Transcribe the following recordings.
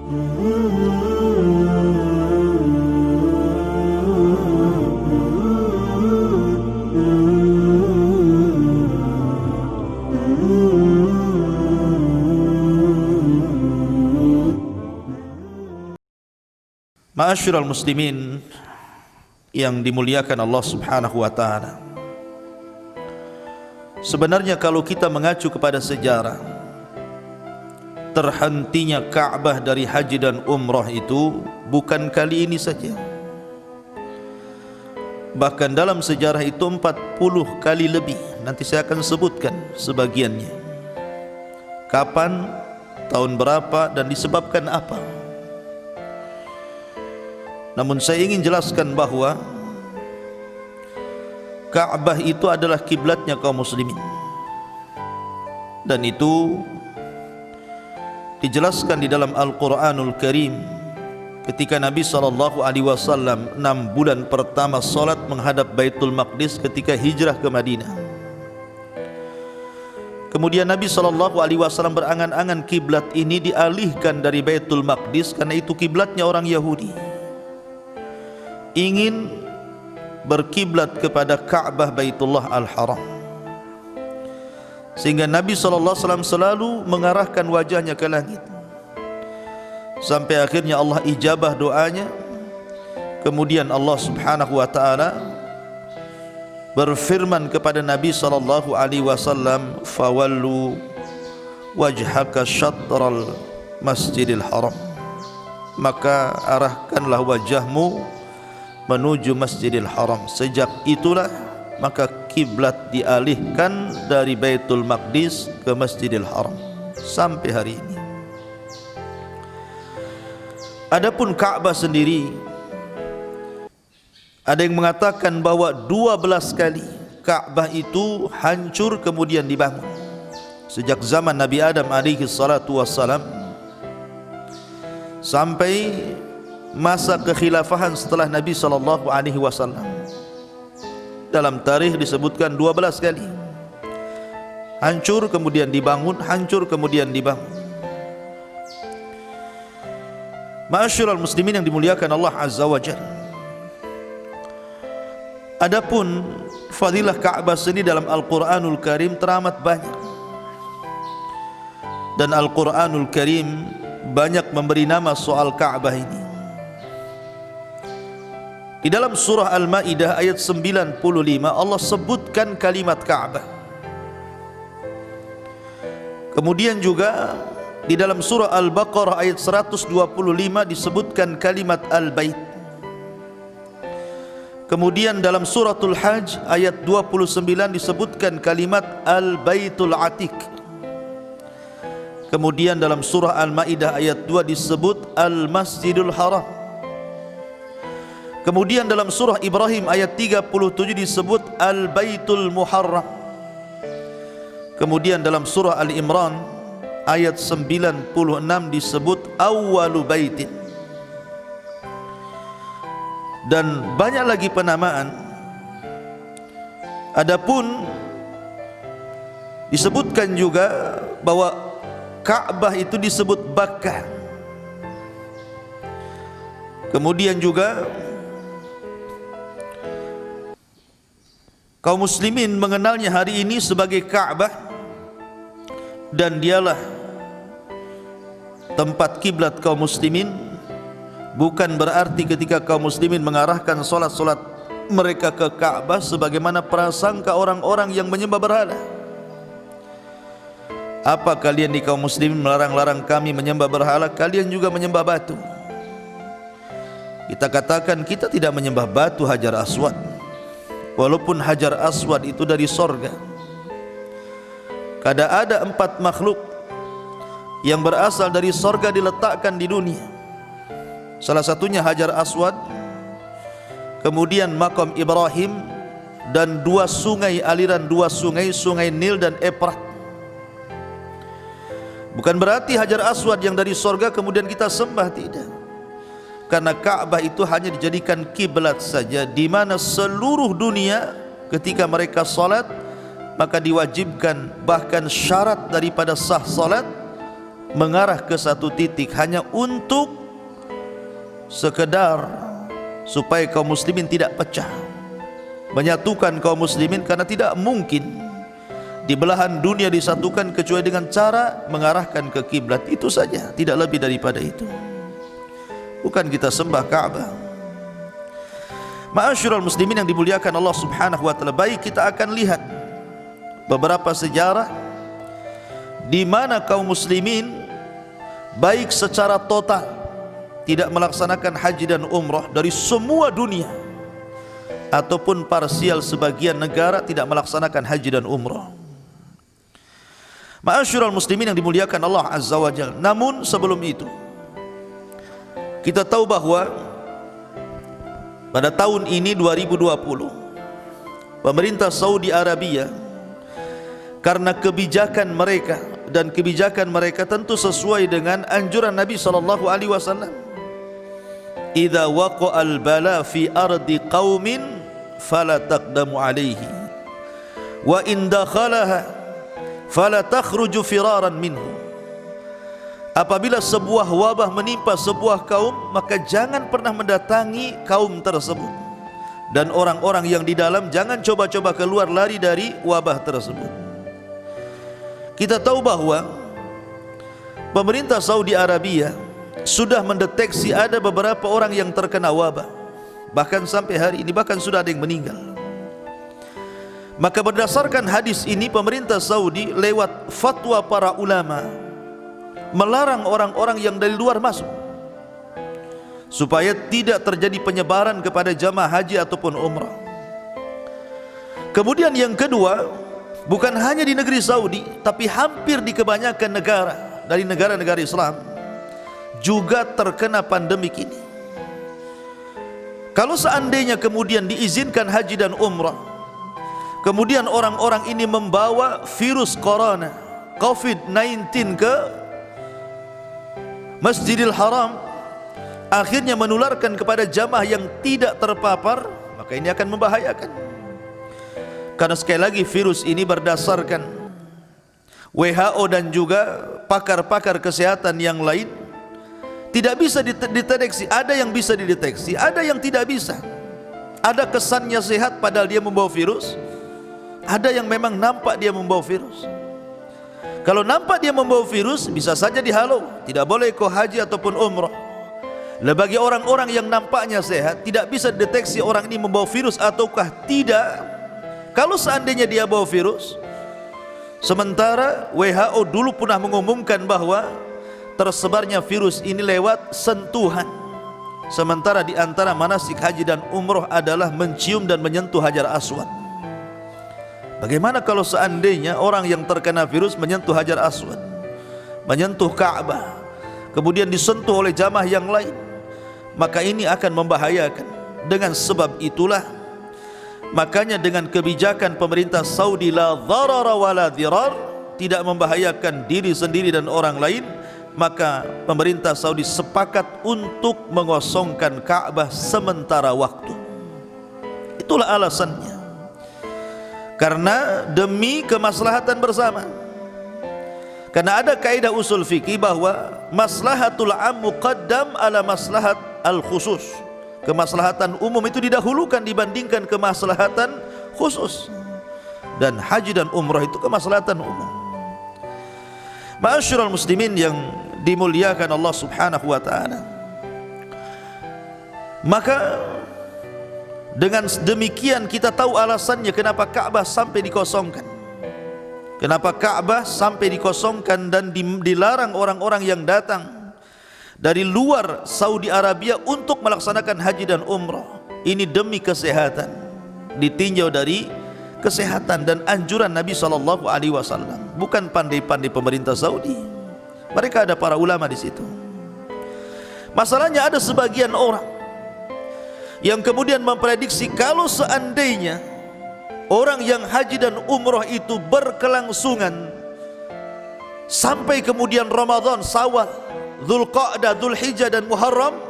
Ma'asyiral muslimin yang dimuliakan Allah Subhanahu wa taala. Sebenarnya kalau kita mengacu kepada sejarah, terhentinya Ka'bah dari haji dan umrah itu bukan kali ini saja. Bahkan dalam sejarah itu 40 kali lebih. Nanti saya akan sebutkan sebagiannya. Kapan, tahun berapa, dan disebabkan apa. Namun saya ingin jelaskan bahwa Ka'bah itu adalah kiblatnya kaum muslimin, dan itu dijelaskan di dalam Al-Quranul Karim ketika Nabi SAW 6 bulan pertama salat menghadap Baitul Maqdis ketika hijrah ke Madinah. Kemudian Nabi SAW berangan-angan kiblat ini dialihkan dari Baitul Maqdis karena itu kiblatnya orang Yahudi, ingin berkiblat kepada Ka'bah Baitullah Al-Haram, sehingga Nabi SAW selalu mengarahkan wajahnya ke langit sampai akhirnya Allah ijabah doanya. Kemudian Allah Subhanahu wa taala berfirman kepada Nabi SAW, fawallu wajhaka syatral masjidil haram, maka arahkanlah wajahmu menuju Masjidil Haram. Sejak itulah maka kiblat dialihkan dari Baitul Maqdis ke Masjidil Haram sampai hari ini. Adapun Ka'bah sendiri, ada yang mengatakan bahwa 12 kali Ka'bah itu hancur kemudian dibangun sejak zaman Nabi Adam alaihi salatu wassalam sampai masa kekhilafahan setelah Nabi SAW. Dalam tarikh disebutkan 12 kali hancur kemudian dibangun, hancur kemudian dibangun. Ma'asyiral muslimin yang dimuliakan Allah Azza wa Jalla, adapun fadilah Ka'bah sendiri dalam Al-Quranul Karim teramat banyak, dan Al-Quranul Karim banyak memberi nama soal Ka'bah ini. Di dalam surah Al-Ma'idah ayat 95 Allah sebutkan kalimat Ka'bah. Kemudian juga di dalam surah Al-Baqarah ayat 125 disebutkan kalimat Al-Bait. Kemudian dalam suratul Hajj ayat 29 disebutkan kalimat Al-Baitul Atiq. Kemudian dalam surah Al-Ma'idah ayat 2 disebut Al-Masjidul Haram. Kemudian dalam surah Ibrahim ayat 37 disebut Al-Baitul Muharram. Kemudian dalam surah Al-Imran ayat 96 disebut Awwalu Baitin. Dan banyak lagi penamaan. Adapun disebutkan juga bahwa Ka'bah itu disebut Bakkah. Kemudian juga kaum muslimin mengenalnya hari ini sebagai Ka'bah, dan dialah tempat kiblat kaum muslimin. Bukan berarti ketika kaum muslimin mengarahkan solat-solat mereka ke Ka'bah sebagaimana prasangka orang-orang yang menyembah berhala. Apa kalian di kaum muslimin melarang-larang kami menyembah berhala? Kalian juga menyembah batu. Kita katakan kita tidak menyembah batu Hajar Aswad, walaupun Hajar Aswad itu dari sorga. Kada ada 4 makhluk yang berasal dari sorga diletakkan di dunia. Salah satunya Hajar Aswad, kemudian makam Ibrahim, dan 2 sungai, aliran 2 sungai, sungai Nil dan Efrat. Bukan berarti Hajar Aswad yang dari sorga kemudian kita sembah, tidak. Karena Ka'bah itu hanya dijadikan kiblat saja, di mana seluruh dunia ketika mereka salat maka diwajibkan, bahkan syarat daripada sah salat, mengarah ke satu titik hanya untuk sekedar supaya kaum muslimin tidak pecah, menyatukan kaum muslimin, karena tidak mungkin di belahan dunia disatukan kecuali dengan cara mengarahkan ke kiblat. Itu saja, tidak lebih daripada itu. Bukan kita sembah Ka'bah. Ma'asyiral muslimin yang dimuliakan Allah Subhanahu wa taala, baik kita akan lihat beberapa sejarah di mana kaum muslimin baik secara total tidak melaksanakan haji dan umrah dari semua dunia, ataupun parsial sebagian negara tidak melaksanakan haji dan umrah. Ma'asyiral muslimin yang dimuliakan Allah Azza wa Jalla. Namun sebelum itu kita tahu bahwa pada tahun ini 2020 pemerintah Saudi Arabia, karena kebijakan mereka, dan kebijakan mereka tentu sesuai dengan anjuran Nabi sallallahu alaihi wasallam, idza waqa'al bala fi ardi qaumin fala taqdamu alaihi wa in dakhalaha fala takhruju firaran minhu. Apabila sebuah wabah menimpa sebuah kaum, maka jangan pernah mendatangi kaum tersebut, dan orang-orang yang di dalam jangan coba-coba keluar lari dari wabah tersebut. Kita tahu bahwa pemerintah Saudi Arabia sudah mendeteksi ada beberapa orang yang terkena wabah, bahkan sampai hari ini bahkan sudah ada yang meninggal. Maka berdasarkan hadis ini, pemerintah Saudi lewat fatwa para ulama melarang orang-orang yang dari luar masuk, supaya tidak terjadi penyebaran kepada jamaah haji ataupun umrah. Kemudian yang kedua, bukan hanya di negeri Saudi, tapi hampir di kebanyakan negara dari negara-negara Islam juga terkena pandemik ini. Kalau seandainya kemudian diizinkan haji dan umrah, kemudian orang-orang ini membawa virus corona COVID-19 ke Masjidil Haram, akhirnya menularkan kepada jamaah yang tidak terpapar, maka ini akan membahayakan. Karena sekali lagi virus ini berdasarkan WHO dan juga pakar-pakar kesehatan yang lain tidak bisa dideteksi. Ada yang bisa dideteksi, ada yang tidak bisa. Ada kesannya sehat padahal dia membawa virus, ada yang memang nampak dia membawa virus. Kalau nampak dia membawa virus, bisa saja dihalau, tidak boleh kau haji ataupun umrah. Bagi orang-orang yang nampaknya sehat, tidak bisa dideteksi orang ini membawa virus ataukah tidak. Kalau seandainya dia bawa virus, sementara WHO dulu pernah mengumumkan bahwa tersebarnya virus ini lewat sentuhan, sementara di antara manasik haji dan umrah adalah mencium dan menyentuh Hajar Aswad. Bagaimana kalau seandainya orang yang terkena virus menyentuh Hajar Aswad, menyentuh Ka'bah, kemudian disentuh oleh jamaah yang lain? Maka ini akan membahayakan. Dengan sebab itulah, makanya dengan kebijakan pemerintah Saudi la dharara wa la dhirar, tidak membahayakan diri sendiri dan orang lain, maka pemerintah Saudi sepakat untuk mengosongkan Ka'bah sementara waktu. Itulah alasannya, karena demi kemaslahatan bersama. Karena ada kaidah usul fikih bahwa maslahatul am muqaddam ala maslahat al khusus. Kemaslahatan umum itu didahulukan dibandingkan kemaslahatan khusus, dan haji dan umrah itu kemaslahatan umum. Ma'asyiral muslimin yang dimuliakan Allah Subhanahu wa taala, maka dengan demikian kita tahu alasannya kenapa Ka'bah sampai dikosongkan. Kenapa Ka'bah sampai dikosongkan dan dilarang orang-orang yang datang dari luar Saudi Arabia untuk melaksanakan haji dan umrah. Ini demi kesehatan, ditinjau dari kesehatan dan anjuran Nabi sallallahu alaihi wasallam, bukan pandai-pandai pemerintah Saudi. Mereka ada para ulama di situ. Masalahnya ada sebagian orang yang kemudian memprediksi kalau seandainya orang yang haji dan umrah itu berkelangsungan sampai kemudian Ramadan, Syawal, Dzulqa'dah, Dzulhijjah dan Muharram,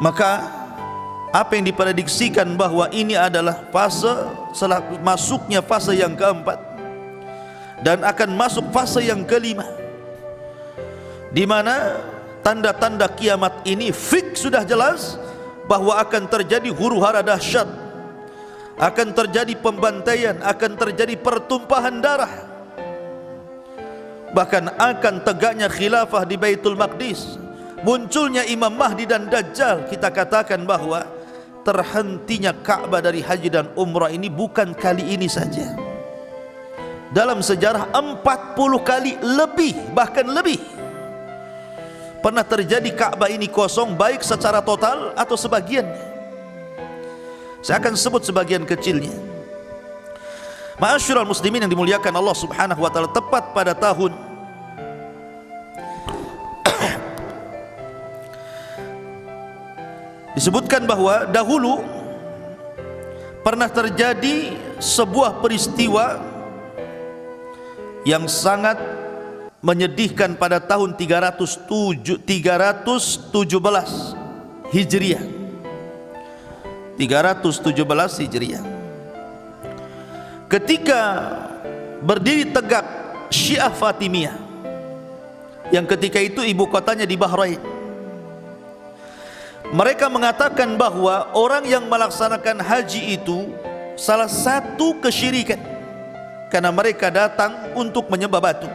maka apa yang diprediksikan bahwa ini adalah fase setelah masuknya fase yang keempat, dan akan masuk fase yang kelima, di mana tanda-tanda kiamat ini fix sudah jelas bahwa akan terjadi huru-hara dahsyat, akan terjadi pembantaian, akan terjadi pertumpahan darah, bahkan akan tegaknya khilafah di Baitul Maqdis, munculnya Imam Mahdi dan Dajjal. Kita katakan bahwa terhentinya Ka'bah dari haji dan umrah ini bukan kali ini saja. Dalam sejarah 40 kali lebih, bahkan lebih, pernah terjadi Ka'bah ini kosong, baik secara total atau sebagiannya. Saya akan sebut sebagian kecilnya. Ma'asyiral muslimin yang dimuliakan Allah Subhanahu wa taala, tepat pada tahun disebutkan bahwa dahulu pernah terjadi sebuah peristiwa yang sangat menyedihkan pada tahun 317 Hijriah. 317 Hijriah. Ketika berdiri tegak Syiah Fatimiyah, yang ketika itu ibu kotanya di Bahrain. Mereka mengatakan bahwa orang yang melaksanakan haji itu salah satu kesyirikan, karena mereka datang untuk menyembah batu.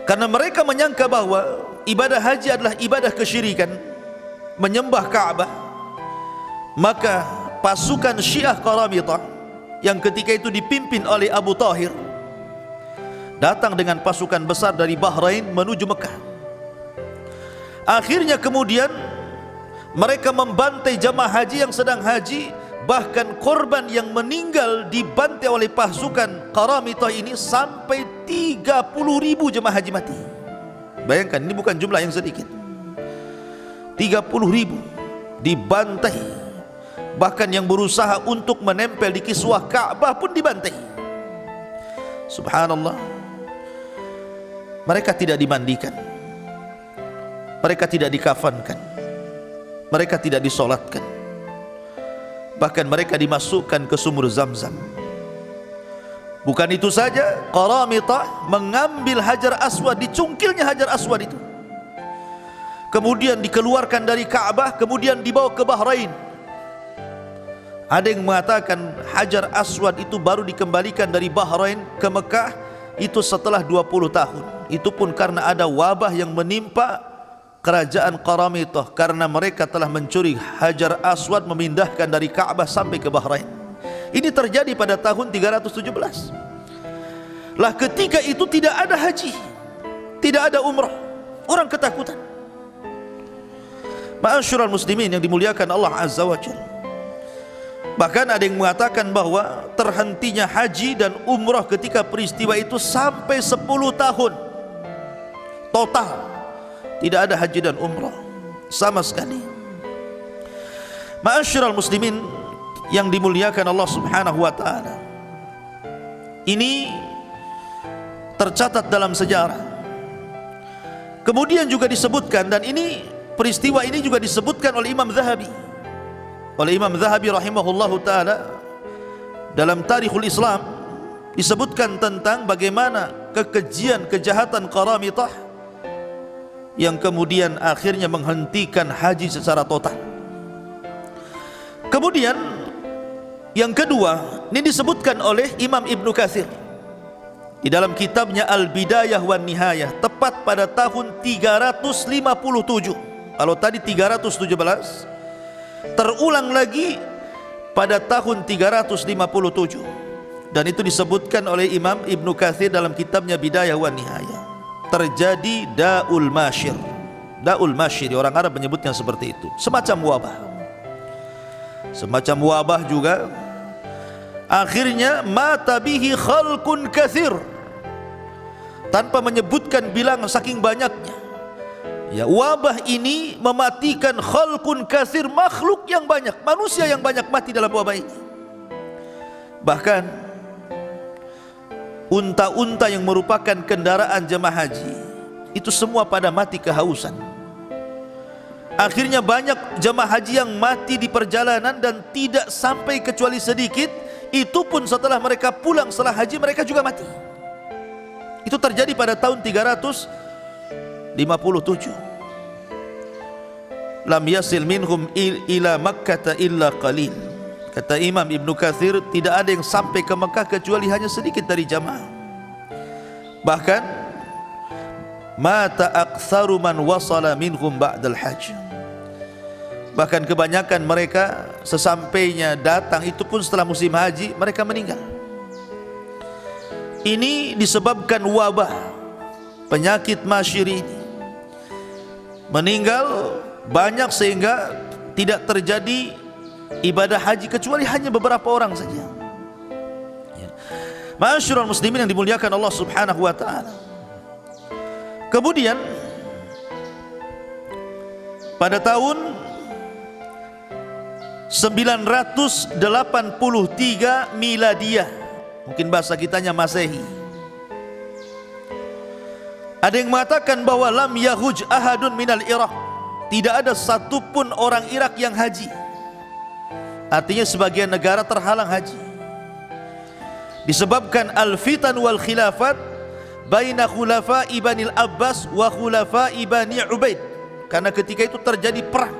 Karena mereka menyangka bahwa ibadah haji adalah ibadah kesyirikan, menyembah Ka'bah, maka pasukan Syiah Qaramitah yang ketika itu dipimpin oleh Abu Tahir datang dengan pasukan besar dari Bahrain menuju Mekah. Akhirnya kemudian mereka membantai jamaah haji yang sedang haji, bahkan korban yang meninggal dibantai oleh pasukan Qaramitah ini sampai 30.000 jemaah haji mati. Bayangkan, ini bukan jumlah yang sedikit. 30.000 dibantai, bahkan yang berusaha untuk menempel di kiswah Ka'bah pun dibantai. Subhanallah. Mereka tidak dimandikan, mereka tidak dikafankan, mereka tidak disolatkan, bahkan mereka dimasukkan ke sumur Zamzam. Bukan itu saja, Qaramitah mengambil Hajar Aswad, dicungkilnya Hajar Aswad itu, kemudian dikeluarkan dari Ka'bah, kemudian dibawa ke Bahrain. Ada yang mengatakan Hajar Aswad itu baru dikembalikan dari Bahrain ke Mekah itu setelah 20 tahun. Itu pun karena ada wabah yang menimpa kerajaan Qaramitah, karena mereka telah mencuri Hajar Aswad, memindahkan dari Ka'bah sampai ke Bahrain. Ini terjadi pada tahun 317. Lah ketika itu tidak ada haji, tidak ada umrah, orang ketakutan. Ma'asyiral muslimin yang dimuliakan Allah Azza wa Jalla. Bahkan ada yang mengatakan bahwa terhentinya haji dan umrah ketika peristiwa itu sampai 10 tahun total, tidak ada haji dan umrah sama sekali. Ma'asyiral muslimin yang dimuliakan Allah Subhanahu wa taala, ini tercatat dalam sejarah. Kemudian juga disebutkan, dan ini peristiwa ini juga disebutkan oleh Imam Zahabi. Oleh Imam Zahabi rahimahullahu taala dalam Tarikhul Islam disebutkan tentang bagaimana kekejian kejahatan Qaramitah yang kemudian akhirnya menghentikan haji secara total. Kemudian yang kedua, ini disebutkan oleh Imam Ibnu Katsir di dalam kitabnya Al-Bidayah wan Nihayah, tepat pada tahun 357. Kalau tadi 317, terulang lagi pada tahun 357, dan itu disebutkan oleh Imam Ibnu Katsir dalam kitabnya Bidayah wan Nihayah. Terjadi Da'ul Masyir. Da'ul Masyir, orang Arab menyebutnya seperti itu, semacam wabah. Semacam wabah juga. Akhirnya mata bihi khalqun katsir, tanpa menyebutkan bilang saking banyaknya. Ya, wabah ini mematikan khalqun katsir, makhluk yang banyak, manusia yang banyak mati dalam wabah ini. Bahkan unta-unta yang merupakan kendaraan jemaah haji itu semua pada mati kehausan. Akhirnya banyak jemaah haji yang mati di perjalanan, dan tidak sampai kecuali sedikit itu pun setelah mereka pulang setelah haji mereka juga mati. Itu terjadi pada tahun 357. Lam yasil minhum ila Makkah illa qalil. Kata Imam Ibnu Katsir, tidak ada yang sampai ke Mekah kecuali hanya sedikit dari jamaah. Bahkan mata aktsaru man wasala minhum ba'dal hajj. Bahkan kebanyakan mereka sesampainya datang itu pun setelah musim haji mereka meninggal. Ini disebabkan wabah penyakit masyir ini. Meninggal banyak sehingga tidak terjadi ibadah haji kecuali hanya beberapa orang saja. Ma'asyiral muslimin yang dimuliakan Allah Subhanahu wa taala. Kemudian pada tahun 983 Miladiyah, mungkin bahasa kitanya Masehi, ada yang mengatakan bahwa lam yahuj ahadun minal Iraq, tidak ada satupun orang Irak yang haji. Artinya sebagian negara terhalang haji disebabkan al-fitan wal khilafat baina khulafa'i Bani Abbas wa khulafa'i Bani Ubaid, karena ketika itu terjadi perang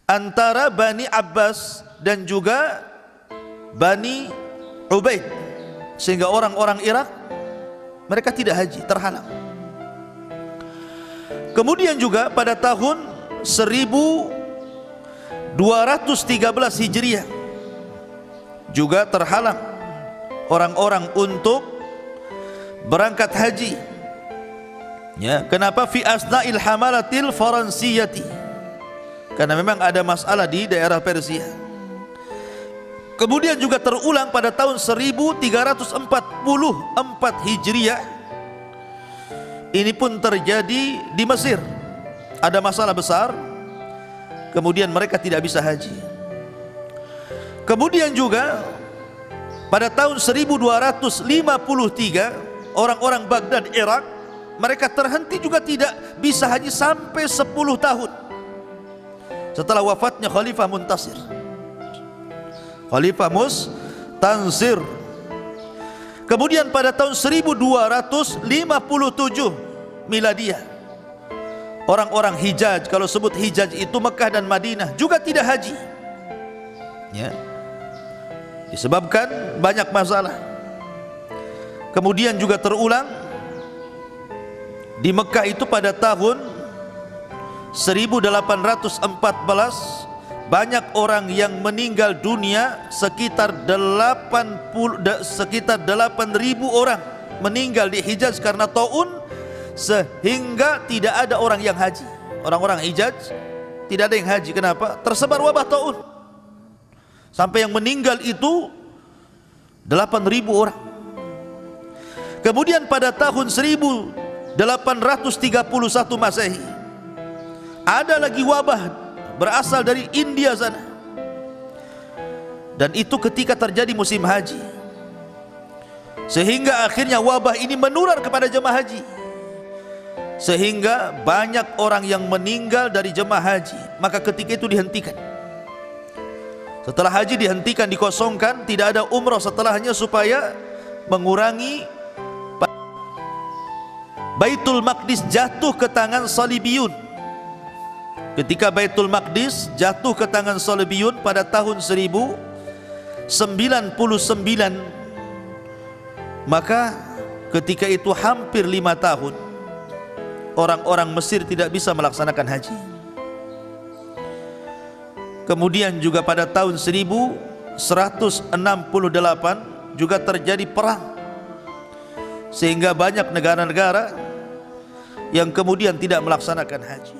antara Bani Abbas dan juga Bani Ubaid, sehingga orang-orang Irak mereka tidak haji, terhalang. Kemudian juga pada tahun 1213 Hijriah juga terhalang orang-orang untuk berangkat haji. Ya, kenapa? Fi asna'il hamalatil faransiyati, karena memang ada masalah di daerah Persia. Kemudian juga terulang pada tahun 1344 Hijriah. Ini pun terjadi di Mesir. Ada masalah besar, kemudian mereka tidak bisa haji. Kemudian juga pada tahun 1253 orang-orang Baghdad, Irak, mereka terhenti juga tidak bisa haji sampai 10 tahun setelah wafatnya Khalifah Muntasir. Khalifah Mustansir. Kemudian pada tahun 1257 Miladiyah, orang-orang Hijaz, kalau sebut Hijaz itu Mekah dan Madinah, juga tidak haji. Ya, disebabkan banyak masalah. Kemudian juga terulang di Mekah itu pada tahun 1814 banyak orang yang meninggal dunia, sekitar 8.000 orang meninggal di Hijaz karena taun, sehingga tidak ada orang yang haji. Orang-orang Hijaz tidak ada yang haji. Kenapa? Tersebar wabah taun sampai yang meninggal itu 8.000 orang. Kemudian pada tahun 1831 Masehi ada lagi wabah berasal dari India sana, dan itu ketika terjadi musim haji, sehingga akhirnya wabah ini menular kepada jemaah haji, sehingga banyak orang yang meninggal dari jemaah haji. Maka ketika itu dihentikan. Setelah haji dihentikan, dikosongkan, tidak ada umrah setelahnya supaya mengurangi. Baitul Maqdis jatuh ke tangan Salibiyun. Ketika Baitul Maqdis jatuh ke tangan Salibiyun pada tahun 1099, maka ketika itu hampir 5 tahun orang-orang Mesir tidak bisa melaksanakan haji. Kemudian juga pada tahun 1168 juga terjadi perang, sehingga banyak negara-negara yang kemudian tidak melaksanakan haji.